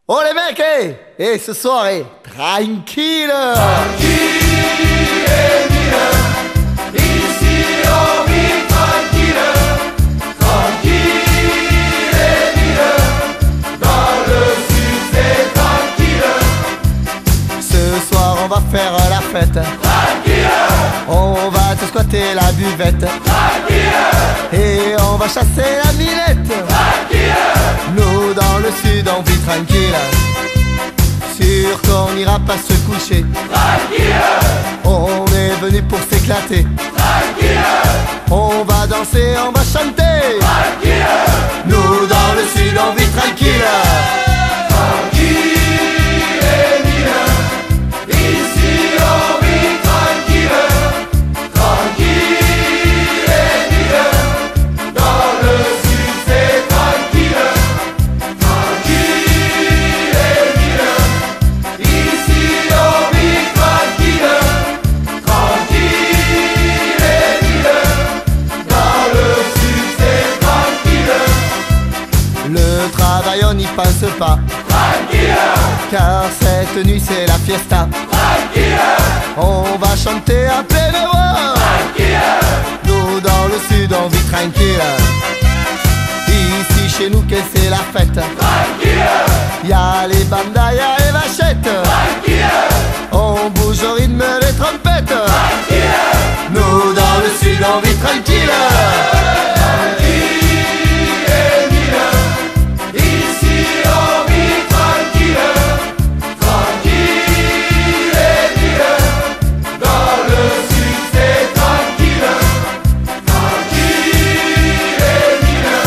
Oh les mecs, et ce soir, tranquille. Tranquille et mille, ici on vit tranquille. Tranquille et mille, dans le sud c'est tranquille. Ce soir on va faire la fête. Tranquille, on va te squatter la buvette. tranquille, et on va chasser la minette. tranquille. Nous dans le sud on vit tranquille. Sûr qu'on n'ira pas se coucher. Tranquille, on est venu pour s'éclater. tranquille, On va danser, on va chanter. tranquille. Nous dans le sud on vit tranquille. Tranquille et mille, ici on vit tranquille. Tranquille et mille, dans le sud c'est tranquille. Tranquille et mille, ici on vit tranquille. Tranquille et mille, dans le sud c'est tranquille. Le travail on n'y pense pas, Tranquille, car cette nuit c'est la fiesta. tranquille, On va chanter à pleine voix. tranquille. Nous dans le sud on vit tranquille. Ici chez nous que c'est la fête. Tranquille, Y'a les bandas, y'a les vachettes. tranquille, On bouge au rythme des trompettes. tranquille, Nous dans le sud on vit tranquille. tranquille et mille, ici on vit tranquille. Tranquille et mille, dans le sud c'est tranquille. Tranquille et mille,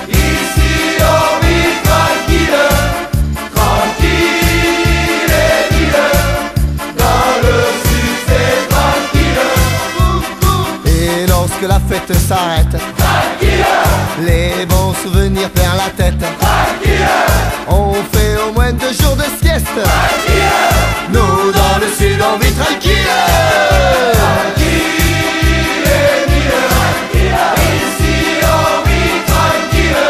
ici on vit tranquille. Tranquille et mille, dans le sud c'est tranquille. Et lorsque la fête s'arrête, Tranquille, les bons souvenirs perdent la tête. tranquille, On fait au moins 2 jours de sieste. tranquille. Nous dans le sud on vit tranquille. Tranquille et mille, ici on vit tranquille.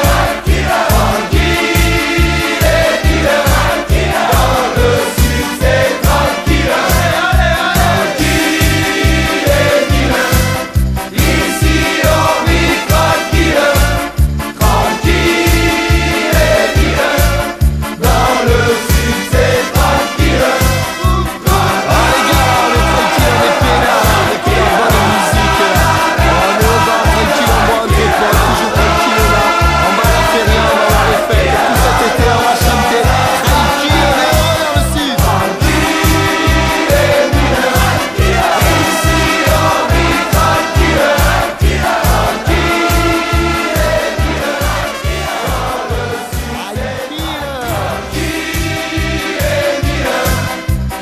Tranquille et mille, dans le sud c'est tranquille. Tranquille et mille, ici on vit tranquille. Tranquille et mille, dans le sud c'est tranquille. Ah les gars, on est tranquille, on est peinard, on est peinard, on voit de musique là. On est au bar tranquille, on boit entre potes, toujours tranquille là. On va la feria, on va les fêtes. Tout cet été on va chanter. Tranquille, on est heureux dans le sud. Tranquille et mille,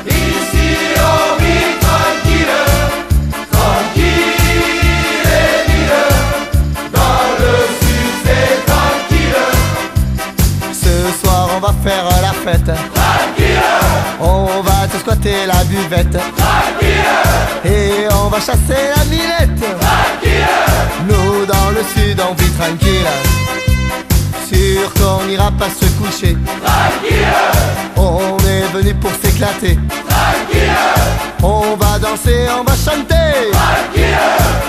ici on vit tranquille. Tranquille et mille, dans le sud c'est tranquille. Ce soir on va faire la fête. Tranquille, On va te squatter la buvette. tranquille, Et on va chasser la minette. tranquille, Nous dans le sud on vit tranquille. Sûr qu'on n'ira pas se coucher. tranquille, On est venu pour s'éclater. tranquille, On va danser, on va chanter. tranquille.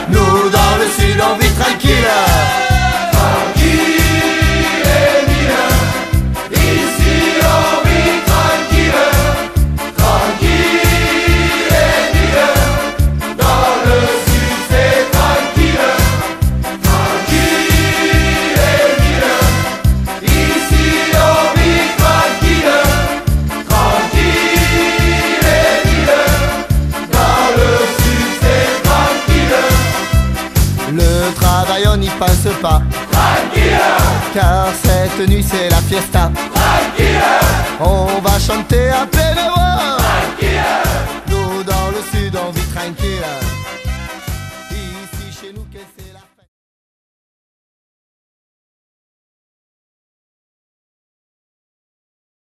Nous dans le sud on vit tranquille. Tranquille et mille, ici on vit tranquille. Tranquille et mille, dans le sud c'est tranquille. Tranquille et mille, ici on vit tranquille. Tranquille et mille, dans le sud c'est tranquille. Le travail on n'y pense pas, Tranquille, car cette nuit c'est la fiesta. tranquille, On va chanter à pleine voix.